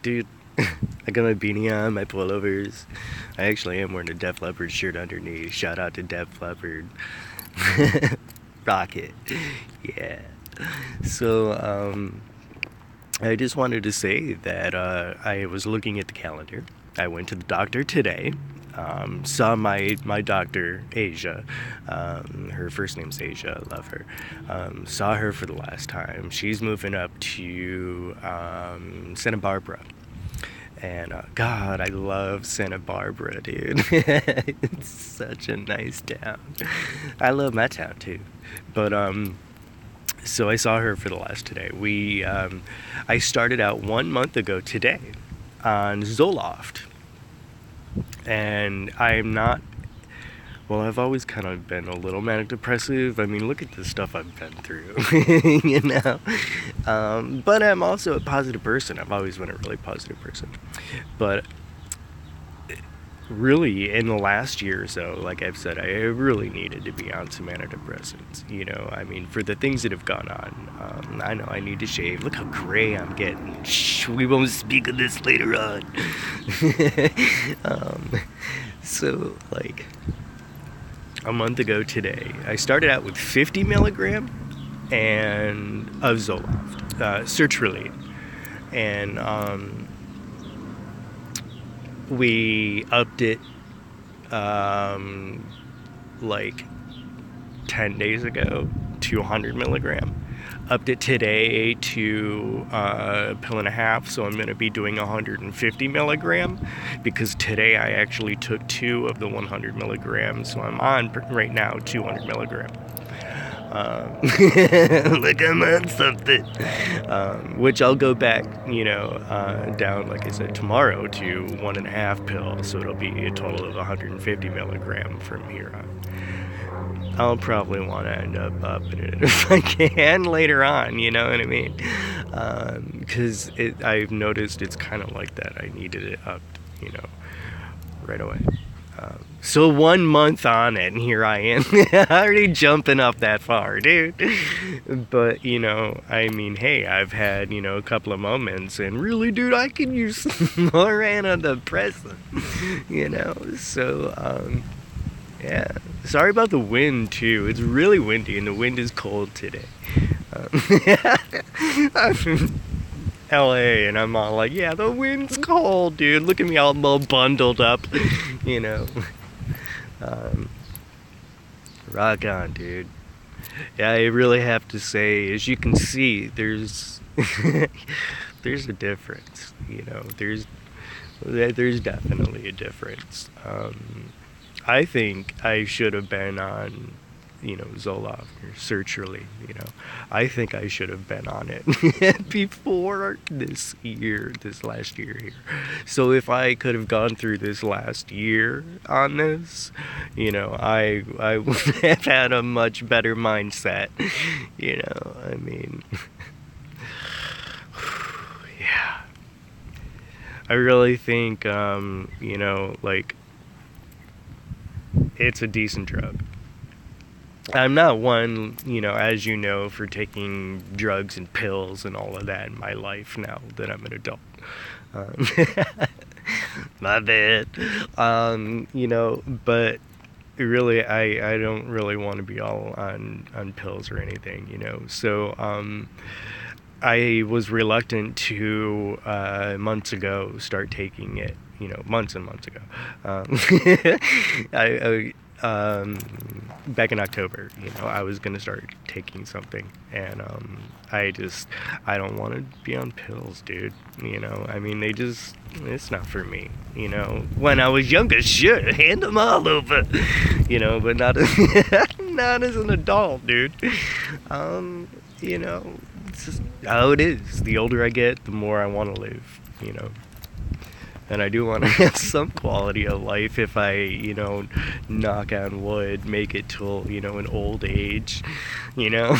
dude. I got my beanie on, my pullovers. I actually am wearing a Def Leppard shirt underneath. Shout out to Def Leppard. Rocket. Yeah. So, I just wanted to say that I was looking at the calendar. I went to the doctor today. Saw my doctor, Asia. Her first name's Asia. I love her. Saw her for the last time. She's moving up to Santa Barbara. And God, I love Santa Barbara, dude. It's such a nice town. I love my town too. But so I saw her for the last today. I started out 1 month ago today on Zoloft, and I'm not. Well, I've always kind of been a little manic depressive. I mean, look at the stuff I've been through, you know. But I'm also a positive person. I've always been a really positive person. But really, in the last year or so, like I've said, I really needed to be on some antidepressants. You know, I mean, for the things that have gone on. I know I need to shave. Look how gray I'm getting. Shh, we won't speak of this later on. So, like, a month ago today, I started out with 50 milligram and of Zoloft, sertraline, and we upped it like 10 days ago to 100 milligram. Upped it today to a pill and a half, so I'm going to be doing 150 milligram because today I actually took 2 of the 100 milligrams, so I'm on right now 200 milligram. Like I'm on something, which I'll go back, you know, down, like I said, tomorrow to 1.5 pills, so it'll be a total of 150 milligram from here on. I'll probably want to end up upping it if I can later on, you know what I mean? Because I've noticed it's kind of like that. I needed it upped, you know, right away. So 1 month on it, and here I am, already jumping up that far, dude. But, you know, I mean, hey, I've had, you know, a couple of moments, and really, dude, I could use more antidepressant, you know? So, yeah. Sorry about the wind, too. It's really windy, and the wind is cold today. I'm in LA, and I'm all like, yeah, the wind's cold, dude. Look at me all bundled up, you know. Rock on, dude. Yeah, I really have to say, as you can see, there's there's a difference, you know. There's definitely a difference. I think I should have been on, you know, Zoloft or sertraline, you know. I think I should have been on it before this last year here. So if I could have gone through this last year on this, you know, I would have had a much better mindset, you know. I mean, yeah. I really think, you know, like, it's a decent drug. I'm not one, you know, as you know, for taking drugs and pills and all of that in my life now that I'm an adult. My bad. You know, but really, I don't really want to be all on pills or anything, you know. So, I was reluctant to, months ago, start taking it. You know, months and months ago. Back in October, you know, I was gonna start taking something, and I don't want to be on pills, dude. You know, I mean, it's not for me. You know, when I was younger, sure, hand them all over. You know, but not as an adult, dude. You know, it's just how it is. The older I get, the more I want to live. You know. And I do want to have some quality of life if I, you know, knock on wood, make it till, you know, an old age, you know.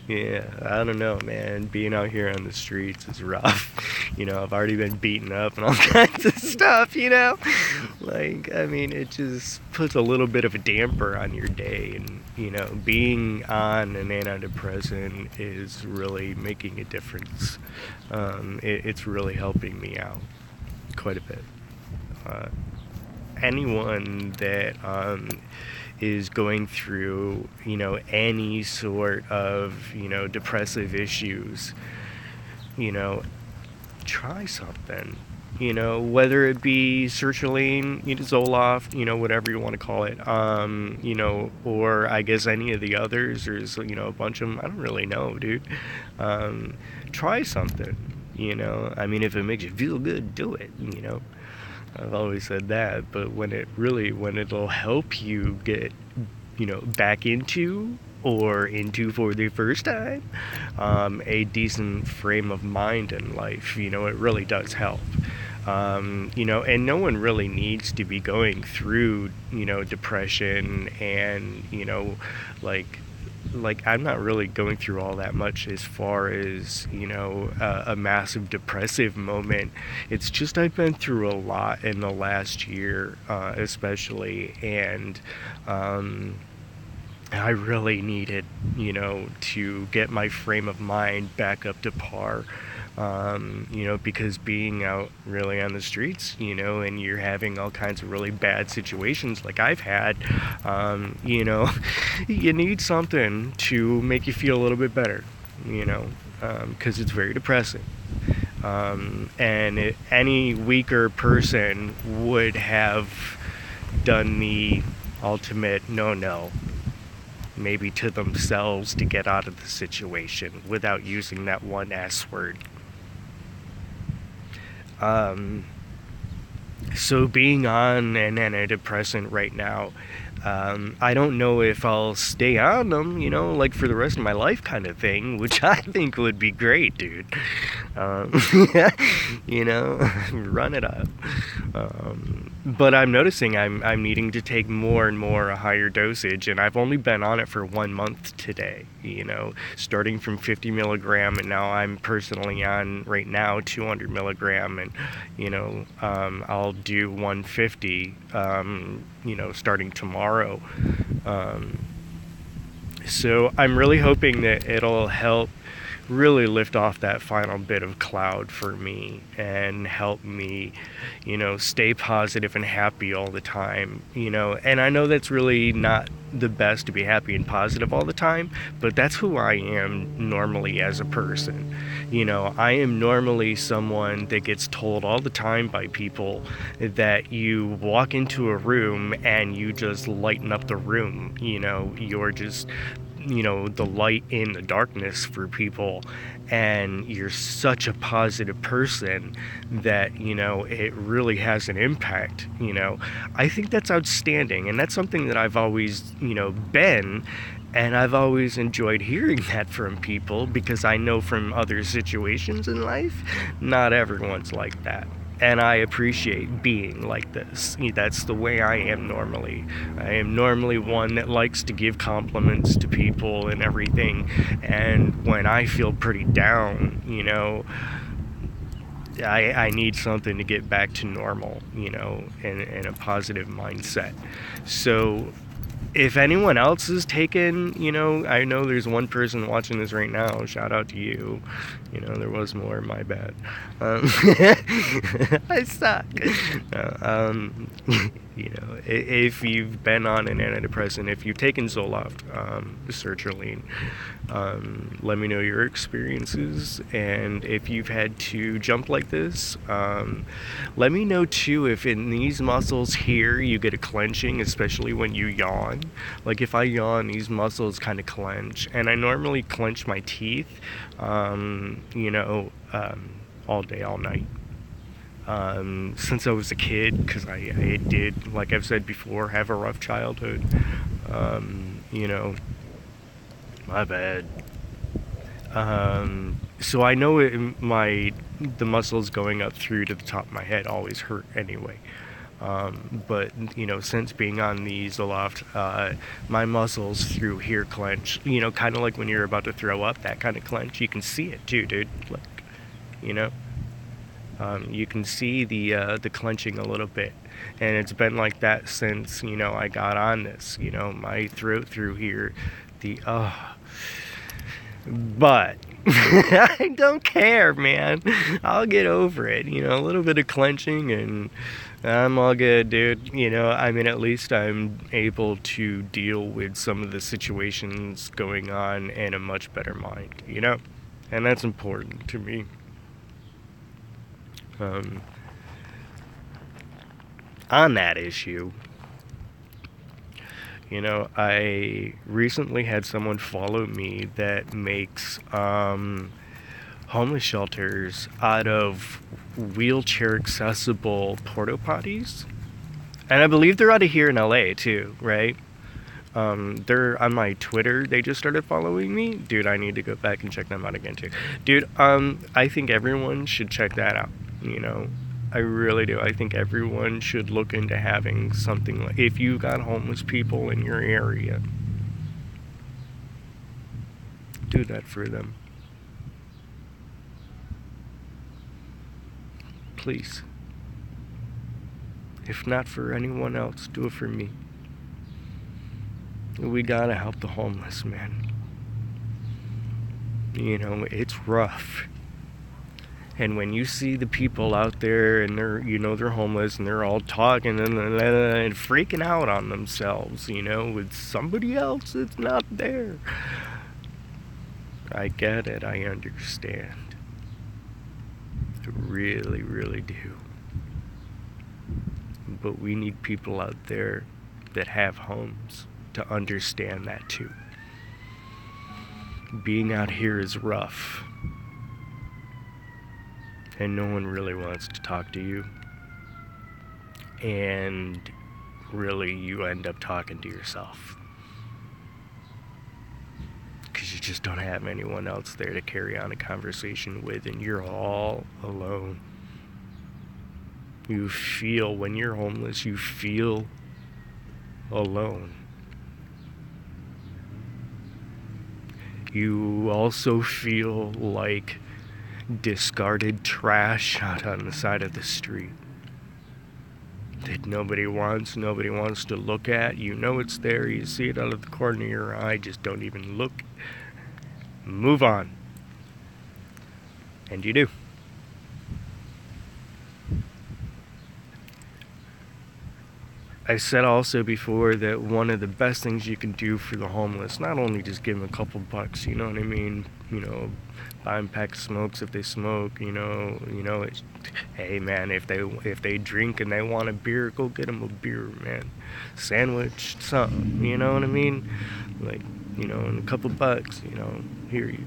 Yeah, I don't know, man. Being out here on the streets is rough. I've already been beaten up and all kinds of stuff, Like, I mean, it just puts a little bit of a damper on your day. And, being on an antidepressant is really making a difference. It's really helping me out quite a bit. Uh, Anyone that is going through, any sort of, depressive issues, you know, try something. Whether it be sertraline, Zoloft, whatever you want to call it, or I guess any of the others. There's, a bunch of them. I don't really know, dude. Um, Try something. I mean, if it makes you feel good, do it. I've always said that, but when it'll help you get, back into or into for the first time, a decent frame of mind in life, it really does help. And no one really needs to be going through, depression and, like, I'm not really going through all that much as far as a massive depressive moment. It's just I've been through a lot in the last year, especially, and I really needed to get my frame of mind back up to par. Because being out really on the streets, and you're having all kinds of really bad situations like I've had, you need something to make you feel a little bit better, because it's very depressing. Any weaker person would have done the ultimate no, maybe to themselves to get out of the situation without using that one S word. So being on an antidepressant right now, I don't know if I'll stay on them, like for the rest of my life kind of thing, which I think would be great, dude. Um, Run it up. But I'm noticing I'm needing to take more and more a higher dosage, and I've only been on it for 1 month today, starting from 50 milligram, and now I'm personally on right now 200 milligram, and I'll do 150, starting tomorrow. So I'm really hoping that it'll help really lift off that final bit of cloud for me and help me, stay positive and happy all the time, and I know that's really not the best to be happy and positive all the time, but that's who I am normally as a person. I am normally someone that gets told all the time by people that you walk into a room and you just lighten up the room, you're just the light in the darkness for people, and you're such a positive person that it really has an impact. I think that's outstanding, and that's something that I've always been, and I've always enjoyed hearing that from people, because I know from other situations in life not everyone's like that. And I appreciate being like this. That's the way I am normally. I am normally one that likes to give compliments to people and everything. And when I feel pretty down, I need something to get back to normal, and a positive mindset. So if anyone else is taken, I know there's one person watching this right now. Shout out to you. There was more. My bad. I suck. If you've been on an antidepressant, if you've taken Zoloft, sertraline, let me know your experiences, and if you've had to jump like this, let me know too if in these muscles here you get a clenching, especially when you yawn. Like if I yawn, these muscles kind of clench, and I normally clench my teeth, all day, all night. Since I was a kid, because I did, like I've said before, have a rough childhood. My bad. So I know the muscles going up through to the top of my head always hurt anyway. But, since being on the Zoloft, my muscles through here clench, kind of like when you're about to throw up, that kind of clench. You can see it too, dude. Like, you know, you can see the clenching a little bit. And it's been like that since, I got on this, my throat through here, but I don't care, man. I'll get over it. A little bit of clenching and I'm all good, dude. At least I'm able to deal with some of the situations going on in a much better mind, And that's important to me. On that issue, I recently had someone follow me that makes homeless shelters out of wheelchair accessible porta potties. And I believe they're out of here in LA too, right? They're on my Twitter. They just started following me. Dude, I need to go back and check them out again too. Dude, I think everyone should check that out, I really do. I think everyone should look into having something like, if you got homeless people in your area, do that for them. Please. If not for anyone else, do it for me. We gotta help the homeless, man. It's rough. And when you see the people out there and they're homeless and they're all talking and freaking out on themselves, with somebody else that's not there. I get it. I understand. I really, really do. But we need people out there that have homes to understand that too. Being out here is rough. And no one really wants to talk to you. And really, you end up talking to yourself. Because you just don't have anyone else there to carry on a conversation with, and you're all alone. You feel, when you're homeless, you feel alone. You also feel like discarded trash out on the side of the street that nobody wants to look at. It's there, you see it out of the corner of your eye, just don't even look. Move on. And you do. I said also before that one of the best things you can do for the homeless, not only just give them a couple bucks, you know what I mean? Buy them a pack of smokes if they smoke, hey man, if they drink and they want a beer, go get them a beer, man. Sandwich, something, you know what I mean? Like, and a couple bucks, here you.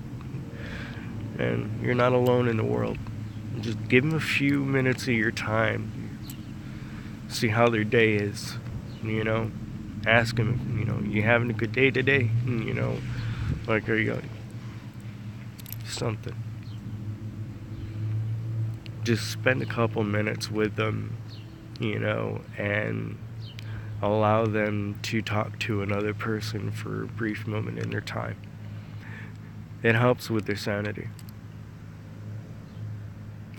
And you're not alone in the world. Just give them a few minutes of your time. See how their day is, ask them, you having a good day today? Like, are you something? Just spend a couple minutes with them, and allow them to talk to another person for a brief moment in their time. It helps with their sanity.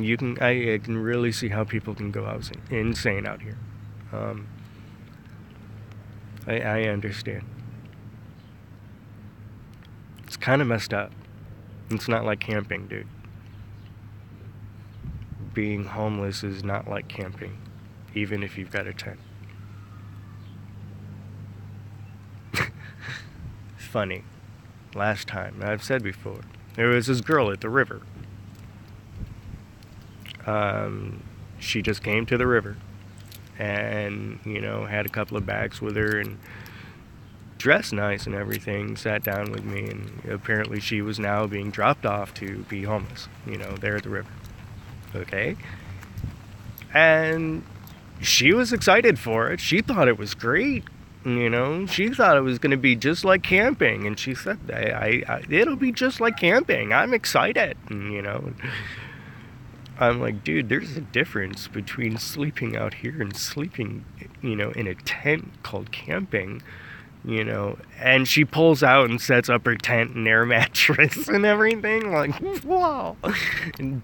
I can really see how people can go out insane out here. I understand. It's kind of messed up. It's not like camping, dude. Being homeless is not like camping, even if you've got a tent. Funny. Last time, I've said before, there was this girl at the river. She just came to the river and, had a couple of bags with her and dressed nice and everything, sat down with me, and apparently she was now being dropped off to be homeless, there at the river. Okay? And she was excited for it. She thought it was great. She thought it was going to be just like camping. And she said, it'll be just like camping. I'm excited. I'm like, dude, there's a difference between sleeping out here and sleeping, in a tent called camping, And she pulls out and sets up her tent and air mattress and everything. Like, wow.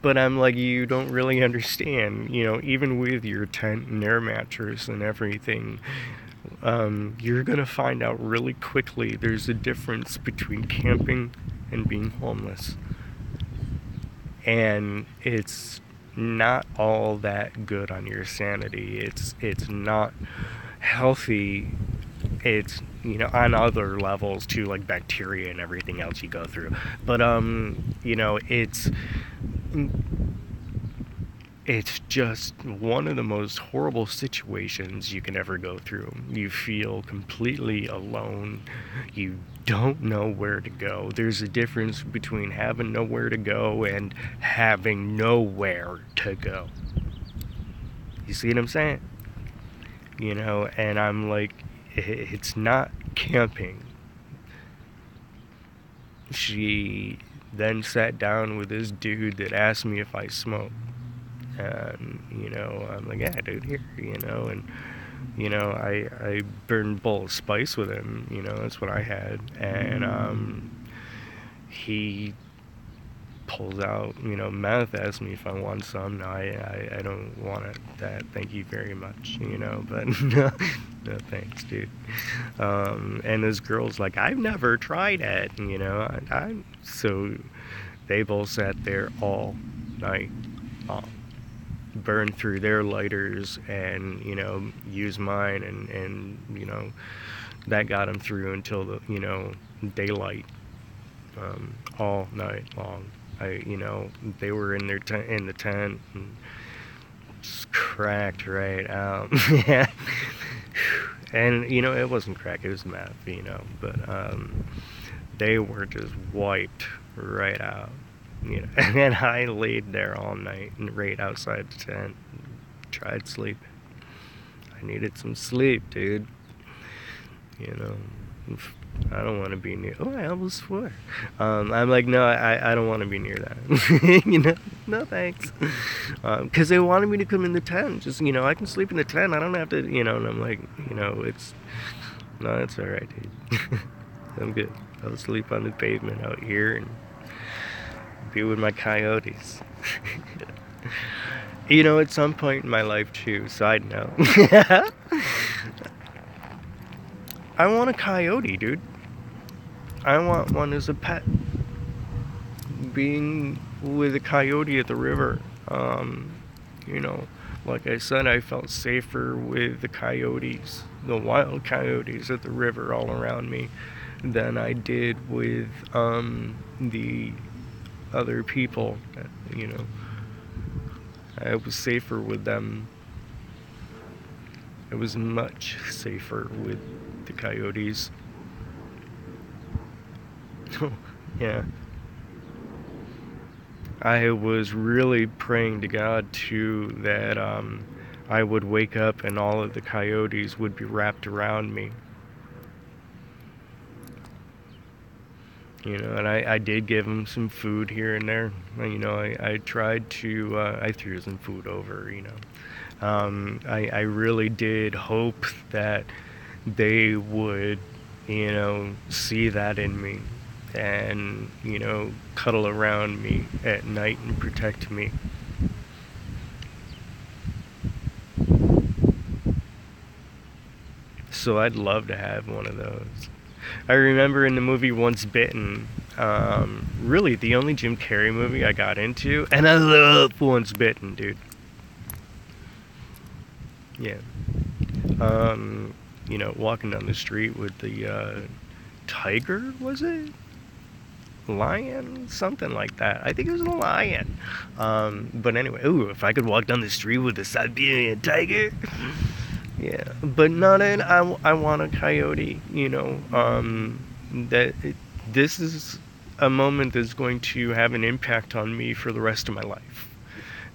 But I'm like, you don't really understand, even with your tent and air mattress and everything, you're going to find out really quickly there's a difference between camping and being homeless. And it's not all that good on your sanity. It's not healthy. It's on other levels too, like bacteria and everything else you go through. But it's just one of the most horrible situations you can ever go through. You feel completely alone. You don't know where to go. There's a difference between having nowhere to go and having nowhere to go. You see what I'm saying? And I'm like, it's not camping. She then sat down with this dude that asked me if I smoked. And, I'm like, yeah, dude, here, and, I burned a bowl of spice with him, that's what I had. And, he pulls out, meth, asks me if I want some. No, I don't want it, that, thank you very much, but no thanks, dude. And this girl's like, I've never tried it, so they both sat there all night long, burned through their lighters and, used mine, and that got them through until the, daylight, all night long. They were in their in the tent and just cracked right out. Yeah. And, it wasn't crack, it was meth, but, they were just wiped right out, and then I laid there all night and right outside the tent, tried sleeping. I needed some sleep, dude, I don't want to be near. Oh, I almost swore. I'm like, no, I don't want to be near that. No thanks. Because they wanted me to come in the tent. Just, I can sleep in the tent. I don't have to, and I'm like, it's all right, dude. I'm good. I'll sleep on the pavement out here and be with my coyotes. At some point in my life, too, side note, I want a coyote, dude. I want one as a pet. Being with a coyote at the river, like I said, I felt safer with the coyotes, the wild coyotes at the river all around me, than I did with the other people. I was safer with them. It was much safer with the coyotes. Yeah. I was really praying to God too that I would wake up and all of the coyotes would be wrapped around me. And I did give them some food here and there. I tried to, I threw some food over, I really did hope that they would, see that in me and, cuddle around me at night and protect me. So I'd love to have one of those. I remember in the movie Once Bitten, really the only Jim Carrey movie I got into, and I love Once Bitten, dude. Yeah. Walking down the street with the tiger, was it? Lion? Something like that. I think it was a lion. But anyway, if I could walk down the street with a Siberian tiger. Yeah, but not in. I want a coyote. This is a moment that's going to have an impact on me for the rest of my life.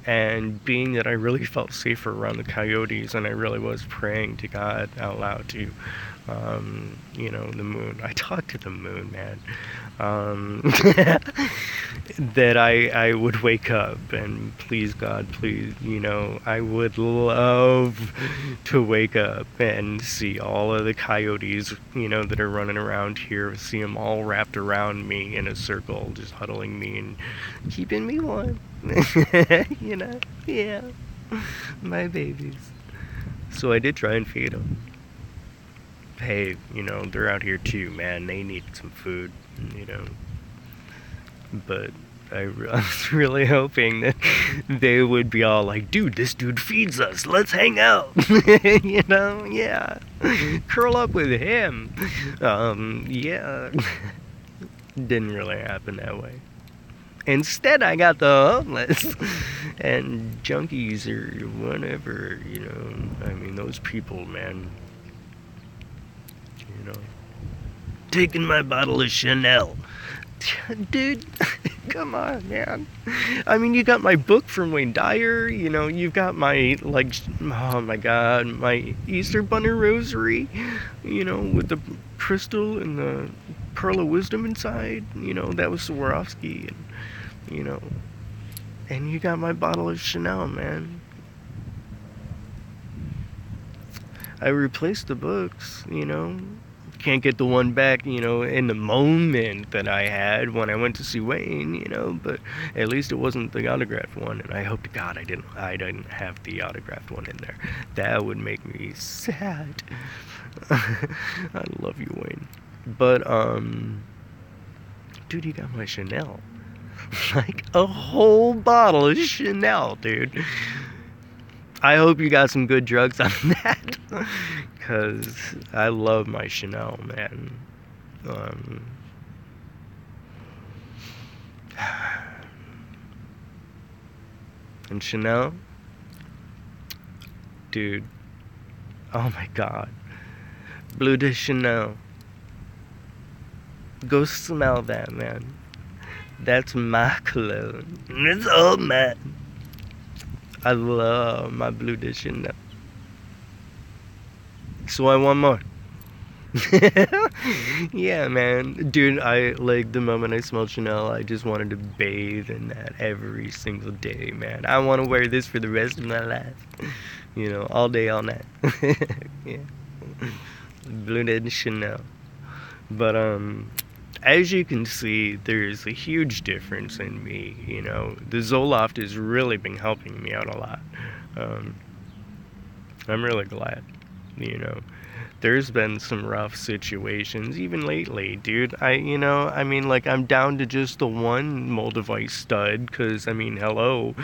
And being that I really felt safer around the coyotes, and I really was praying to God out loud to The moon. I talk to the moon, man. That I would wake up and please God, please, I would love to wake up and see all of the coyotes, that are running around here, see them all wrapped around me in a circle, just huddling me and keeping me warm. Yeah, my babies. So I did try and feed them. Hey, they're out here too, man. They need some food, But I was really hoping that they would be all like, dude, this dude feeds us. Let's hang out. Yeah. Curl up with him. Yeah. Didn't really happen that way. Instead, I got the homeless and junkies or whatever, those people, man. Taking my bottle of Chanel. Dude, come on, man. You got my book from Wayne Dyer, you've got my, oh my God, my Easter Bunny Rosary, with the crystal and the pearl of wisdom inside, that was Swarovski, and you got my bottle of Chanel, man. I replaced the books, Can't get the one back, in the moment that I had when I went to see Wayne, but at least it wasn't the autographed one, and I hope to God I didn't have the autographed one in there. That would make me sad. I love you, Wayne. But, dude, you got my Chanel. Like, a whole bottle of Chanel, dude. I hope you got some good drugs on that. Because I love my Chanel, man. And Chanel, dude, oh my God, Bleu de Chanel. Go smell that, man. That's my cologne. It's all mine. I love my Bleu de Chanel. So I want more. Yeah, man. Dude, the moment I smelled Chanel, I just wanted to bathe in that every single day, man. I want to wear this for the rest of my life. All day, all night. Yeah. Bleu de Chanel. But, as you can see, there's a huge difference in me, The Zoloft has really been helping me out a lot. I'm really glad, There's been some rough situations, even lately, dude. I'm down to just the one Moldavite stud, because, hello,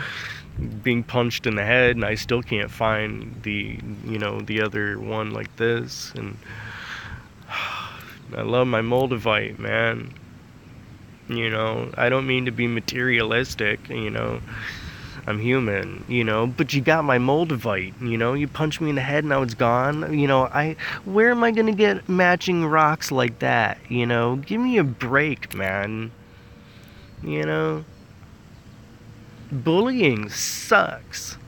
being punched in the head, and I still can't find the other one like this, and I love my Moldavite, man. I don't mean to be materialistic, I'm human, but you got my Moldavite, you punch me in the head and now it's gone, where am I gonna get matching rocks like that, give me a break, man, bullying sucks,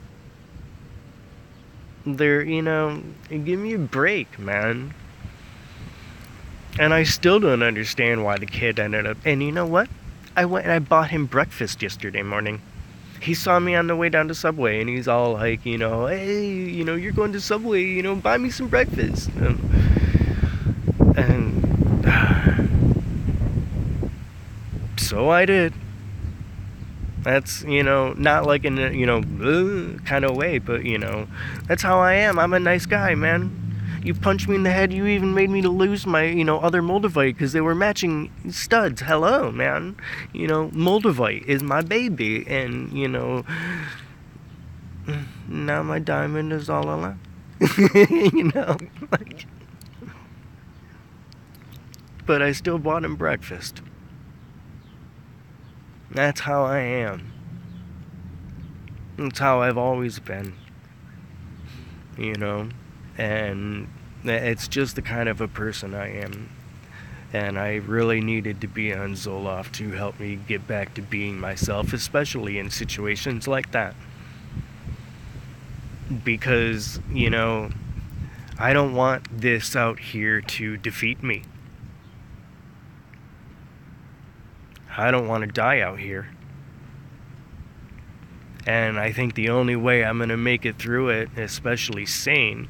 give me a break, man. And I still don't understand why the kid ended up... And you know what? I went and I bought him breakfast yesterday morning. He saw me on the way down to Subway, and he's all like, hey, you're going to Subway, buy me some breakfast. And so I did. That's, not like in a, kind of way, but, that's how I am. I'm a nice guy, man. You punched me in the head, you even made me to lose my, other Moldavite, because they were matching studs. Hello, man. Moldavite is my baby, and, now my diamond is all alone. But I still bought him breakfast. That's how I am. That's how I've always been. And it's just the kind of a person I am. And I really needed to be on Zoloft to help me get back to being myself, especially in situations like that. Because, I don't want this out here to defeat me. I don't want to die out here. And I think the only way I'm going to make it through it, especially sane,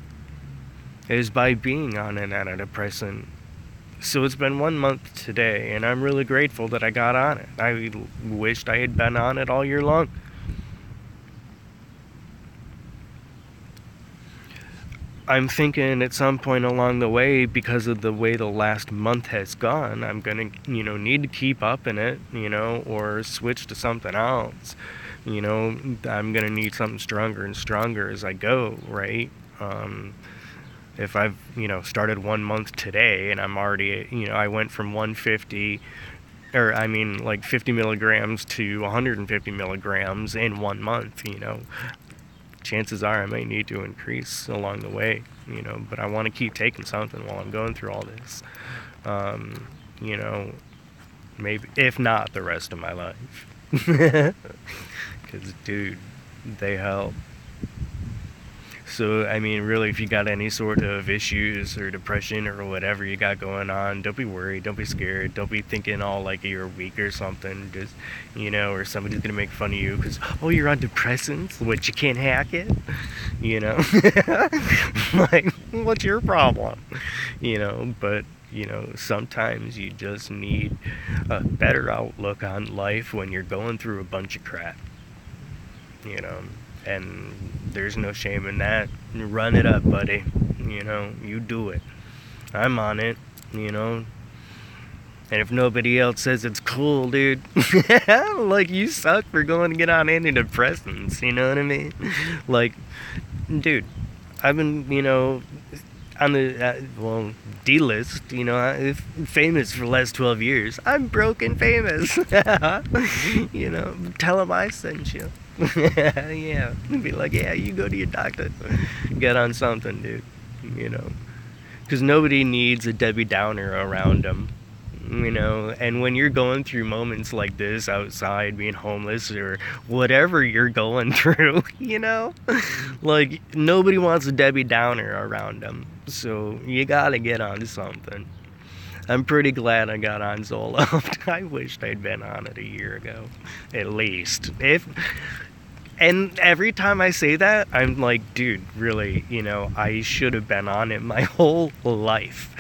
is by being on an antidepressant. So it's been 1 month today, and I'm really grateful that I got on it. I wished I had been on it all year long. I'm thinking at some point along the way, because of the way the last month has gone, I'm gonna, need to keep up in it, or switch to something else. I'm gonna need something stronger and stronger as I go, right? If I've, started 1 month today and I'm already, I went from 150, or I mean like 50 milligrams to 150 milligrams in 1 month, chances are I may need to increase along the way, but I want to keep taking something while I'm going through all this. Maybe, if not the rest of my life. Because, dude, they help. So, I mean, really, if you got any sort of issues or depression or whatever you got going on, don't be worried, don't be scared, don't be thinking all like you're weak or something, just, or somebody's gonna make fun of you because, oh, you're on depressants, what, you can't hack it? Like, what's your problem? But, sometimes you just need a better outlook on life when you're going through a bunch of crap, and there's no shame in that. Run it up, buddy. You do it. I'm on it, And if nobody else says it's cool, dude, like, you suck for going to get on antidepressants, you know what I mean? Like, dude, I've been, on the, D-list, famous for the last 12 years. I'm broken famous. Tell them I sent you. Yeah, be like, yeah, you go to your doctor, get on something, dude, because nobody needs a Debbie Downer around them, and when you're going through moments like this outside, being homeless or whatever you're going through, like, nobody wants a Debbie Downer around them, so you gotta get on something. I'm pretty glad I got on Zoloft. I wished I'd been on it a year ago, at least. And every time I say that, I'm like, dude, really, I should have been on it my whole life.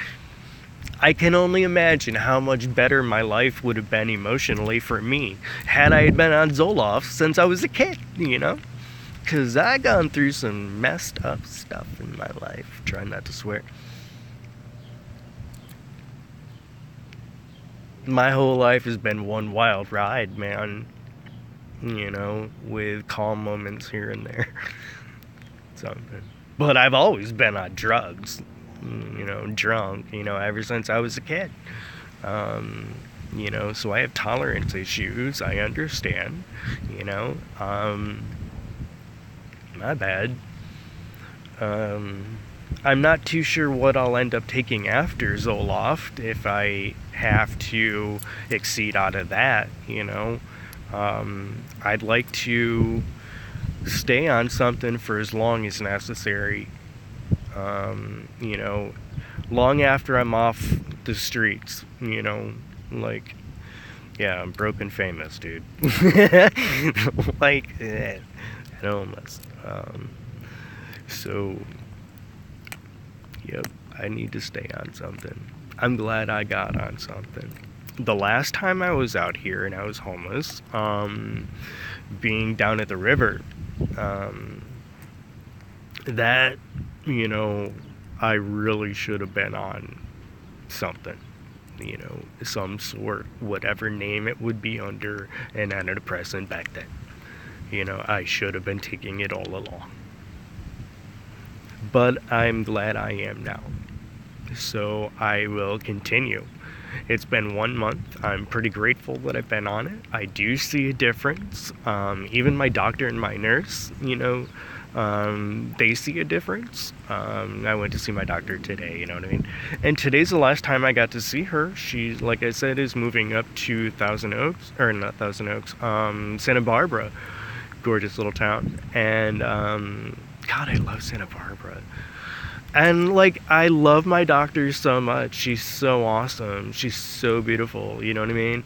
I can only imagine how much better my life would have been emotionally for me had I been on Zoloft since I was a kid, Because I gone through some messed up stuff in my life. Try not to swear. My whole life has been one wild ride, man. With calm moments here and there. Something. But I've always been on drugs, drunk, ever since I was a kid. So I have tolerance issues, I understand, my bad. I'm not too sure what I'll end up taking after Zoloft if I have to exceed out of that, I'd like to stay on something for as long as necessary, long after I'm off the streets, like, yeah, I'm broken famous, dude. Like, homeless. So, yep, I need to stay on something. I'm glad I got on something. The last time I was out here and I was homeless, being down at the river, that, I really should have been on something, some sort, whatever name it would be under, an antidepressant back then. I should have been taking it all along. But I'm glad I am now. So I will continue. It's been 1 month. I'm pretty grateful that I've been on it. I do see a difference. Even my doctor and my nurse, they see a difference. I went to see my doctor today, you know what I mean? And today's the last time I got to see her. She, like I said, is moving up to Santa Barbara. Gorgeous little town. And, God, I love Santa Barbara. And like, I love my doctor so much. She's so awesome. She's so beautiful. You know what I mean?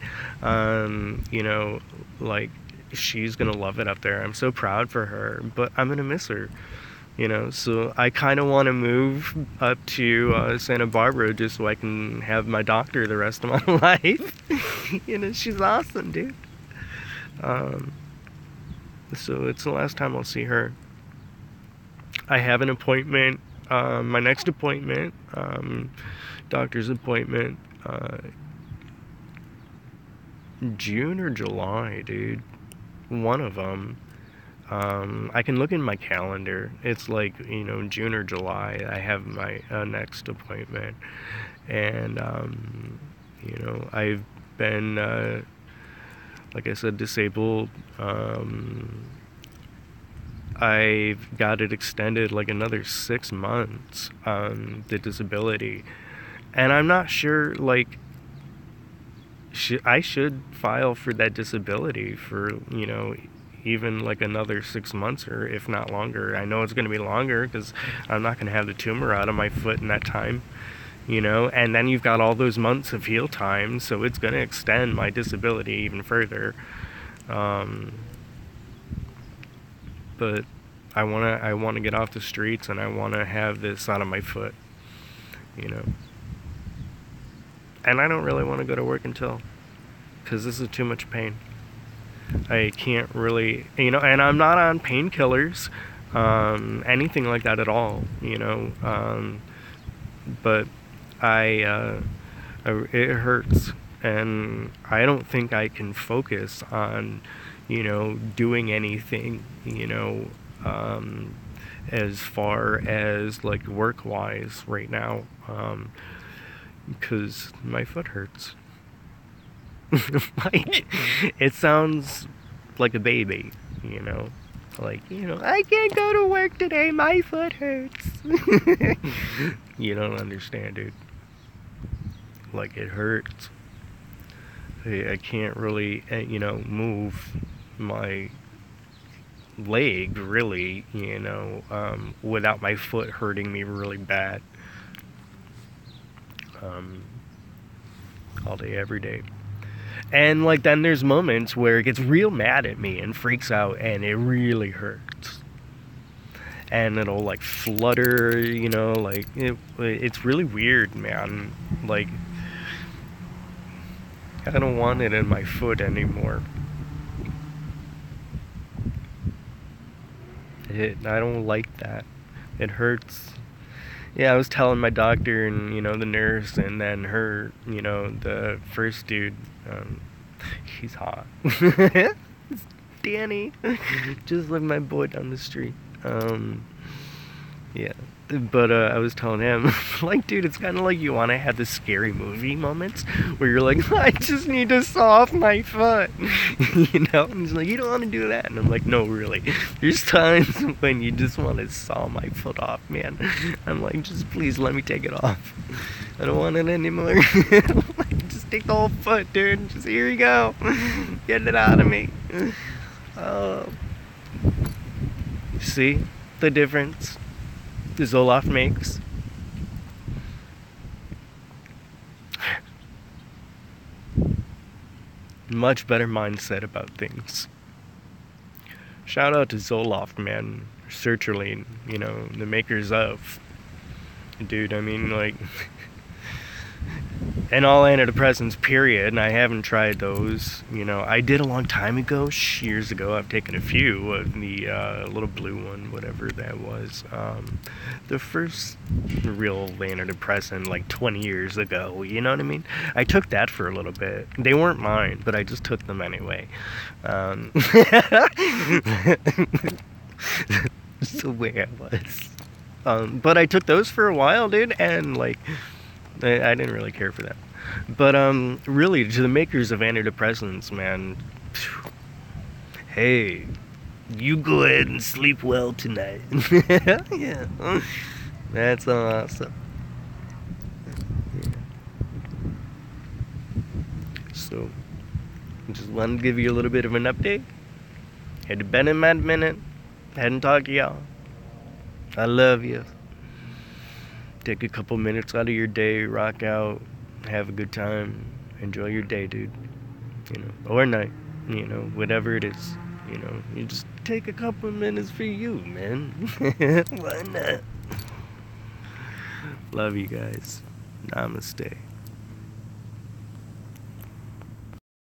You know, like, she's gonna love it up there. I'm so proud for her, but I'm gonna miss her. You know, so I kind of want to move up to Santa Barbara just so I can have my doctor the rest of my life. You know, she's awesome, dude. Um, so it's the last time I'll see her. I have an appointment. My next appointment, doctor's appointment, June or July, dude. One of them. I can look in my calendar. It's like, you know, June or July. I have my next appointment, and you know, I've been, like I said, disabled. I've got it extended like another 6 months, the disability, and I'm not sure, like, I should file for that disability for, you know, even like another 6 months, or if not longer. I know it's going to be longer because I'm not going to have the tumor out of my foot in that time, you know, and then you've got all those months of heal time, so it's going to extend my disability even further. But I want to get off the streets, and I want to have this out of my foot, you know. And I don't really want to go to work until, because this is too much pain. I can't really, you know, and I'm not on painkillers, anything like that at all, you know. But it hurts, and I don't think I can focus on, you know, doing anything, you know, as far as like work-wise right now, because my foot hurts. Like, it sounds like a baby, you know, like, you know, I can't go to work today, my foot hurts. You don't understand, dude. Like, it hurts. I can't really, you know, move my leg, really, you know, without my foot hurting me really bad, all day, every day. And like, then there's moments where it gets real mad at me and freaks out, and it really hurts. And it'll like flutter, you know, like it's really weird, man. Like, I don't want it in my foot anymore. I don't like that. It hurts. Yeah, I was telling my doctor and, you know, the nurse, and then her, you know, the first dude, he's hot. Danny, just like my boy down the street. Yeah, but I was telling him, like, dude, it's kind of like you want to have the scary movie moments where you're like, I just need to saw off my foot, you know? And he's like, you don't want to do that. And I'm like, no, really. There's times when you just want to saw my foot off, man. I'm like, just please let me take it off. I don't want it anymore. Like, just take the whole foot, dude. Just, here you go. Get it out of me. See the difference the Zoloft makes? Much better mindset about things. Shout out to Zoloft, man. Sertraline, you know, the makers of. Dude, I mean, like, and all antidepressants, period. And I haven't tried those, you know. I did a long time ago, years ago. I've taken a few of the little blue one, whatever that was. The first real antidepressant, like 20 years ago, you know what I mean? I took that for a little bit. They weren't mine, but I just took them anyway. That's the way I was. But I took those for a while, dude, and like, I didn't really care for that. But really, to the makers of antidepressants, man, hey, you go ahead and sleep well tonight. Yeah, that's awesome. Yeah. So, just wanted to give you a little bit of an update. Had been in my minute. Hadn't talked to y'all. I love you. Take a couple minutes out of your day, rock out, have a good time, enjoy your day, dude. Or night, whatever it is. You just take a couple minutes for you, man. Why not? Love you guys. Namaste.